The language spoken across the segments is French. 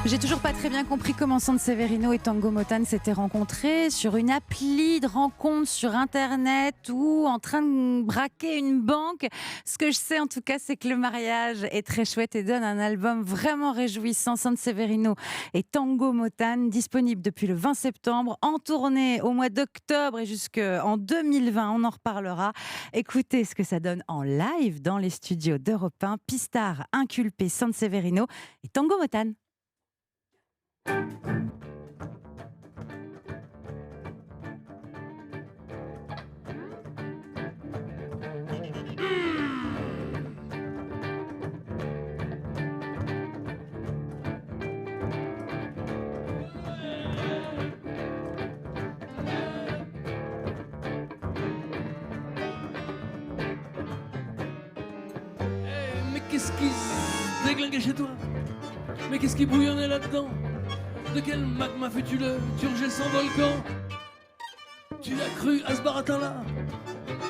J'ai toujours pas très bien compris comment Sanseverino et Tango Motan s'étaient rencontrés sur une appli de rencontre sur internet ou en train de braquer une banque. Ce que je sais en tout cas, c'est que le mariage est très chouette et donne un album vraiment réjouissant. Sanseverino et Tango Motan, disponible depuis le 20 septembre, en tournée au mois d'octobre et jusqu'en 2020. On en reparlera. Écoutez ce que ça donne en live dans les studios d'Europe 1. Pistard, Inculpé, Sanseverino et Tango Motan. Mais qu'est-ce qui se déglinguait chez toi? Mais qu'est-ce qui bouillonnait là-dedans? De quel magma fus-tu le turgescent volcan? Tu as cru à ce baratin-là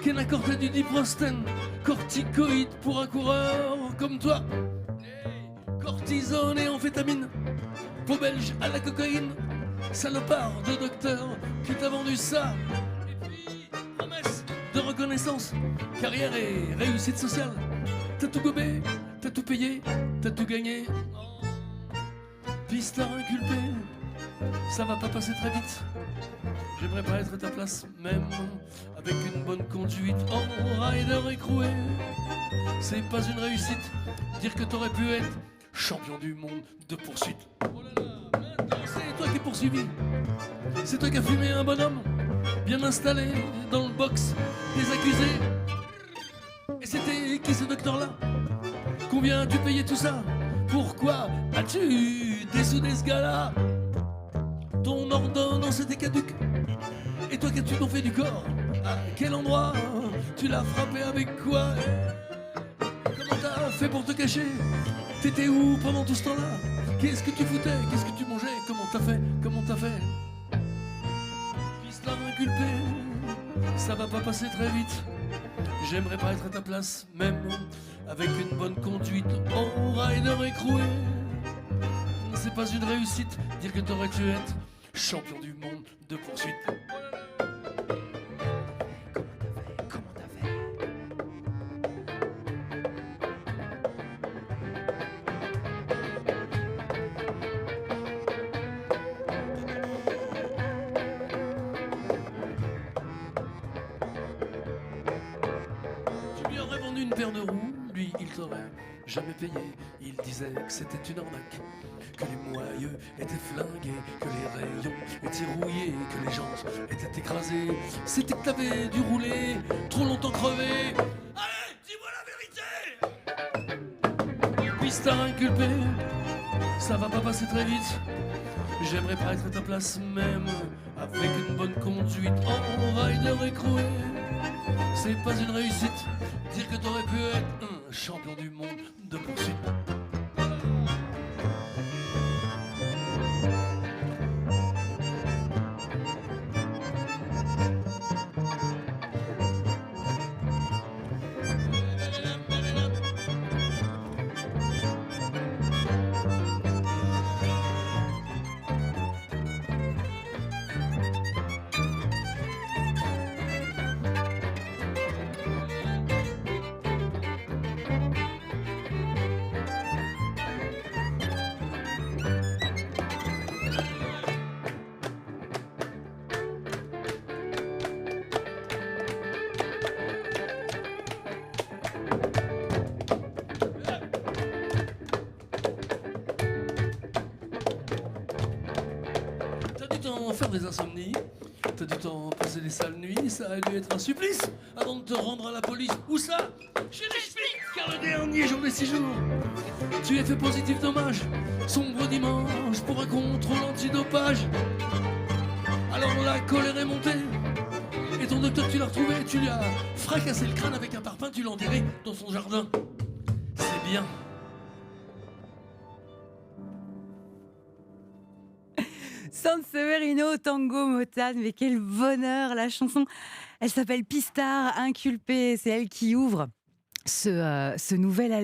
qu'un accordé du diprostène, corticoïde pour un coureur comme toi? Cortisone et amphétamine, peau belge à la cocaïne, salopard de docteur qui t'a vendu ça. Et puis, promesse de reconnaissance, carrière et réussite sociale. T'as tout gobé, t'as tout payé, t'as tout gagné. Pistard inculpé, ça va pas passer très vite. J'aimerais pas être à ta place, même avec une bonne conduite en rider écroué. C'est pas une réussite, dire que t'aurais pu être champion du monde de poursuite. Oh là là, maintenant c'est toi qui es poursuivi. C'est toi qui as fumé un bonhomme, bien installé dans le box des accusés. Et c'était qui ce docteur-là? Combien as-tu payé tout ça? Pourquoi as-tu dessoudé ce gars-là? Ton ordonnance était caduque. Et toi qu'as-tu donc fait du corps? À quel endroit? Tu l'as frappé avec quoi? Comment t'as fait pour te cacher? T'étais où pendant tout ce temps-là? Qu'est-ce que tu foutais? Qu'est-ce que tu mangeais? Comment t'as fait? Comment t'as fait? Pistard inculpé, ça va pas passer très vite. J'aimerais pas être à ta place, même avec une bonne conduite en rider écroué. C'est pas une réussite, dire que t'aurais dû être champion du monde de poursuite. Comment t'as fait? Tu lui aurais vendu une paire de roues, lui il t'aurait jamais payé. Il disait que c'était une arnaque, que les moyeux étaient flingués, que les rayons étaient rouillés, que les jantes étaient écrasées. C'était que t'avais dû rouler, trop longtemps crevé. Allez, dis-moi la vérité! Pistard inculpé, ça va pas passer très vite. J'aimerais pas être à ta place, même avec une bonne conduite en rider écroué. C'est pas une réussite, dire que t'aurais pu être un champion du monde de poursuite. T'as du temps faire des insomnies, t'as du temps passer des sales nuits, ça a dû être un supplice avant de te rendre à la police. Où ça? Chez les flics, car le dernier jour des 6 jours, tu es fait positif dommage, sombre dimanche pour un contrôle antidopage. Alors la colère est montée, et ton docteur tu l'as retrouvé, tu lui as fracassé le crâne avec un parpaing, tu l'as enterré dans son jardin. C'est bien. Sanseverino, Tango Motan, mais quel bonheur la chanson. Elle s'appelle Pistard Inculpé, c'est elle qui ouvre ce nouvel album.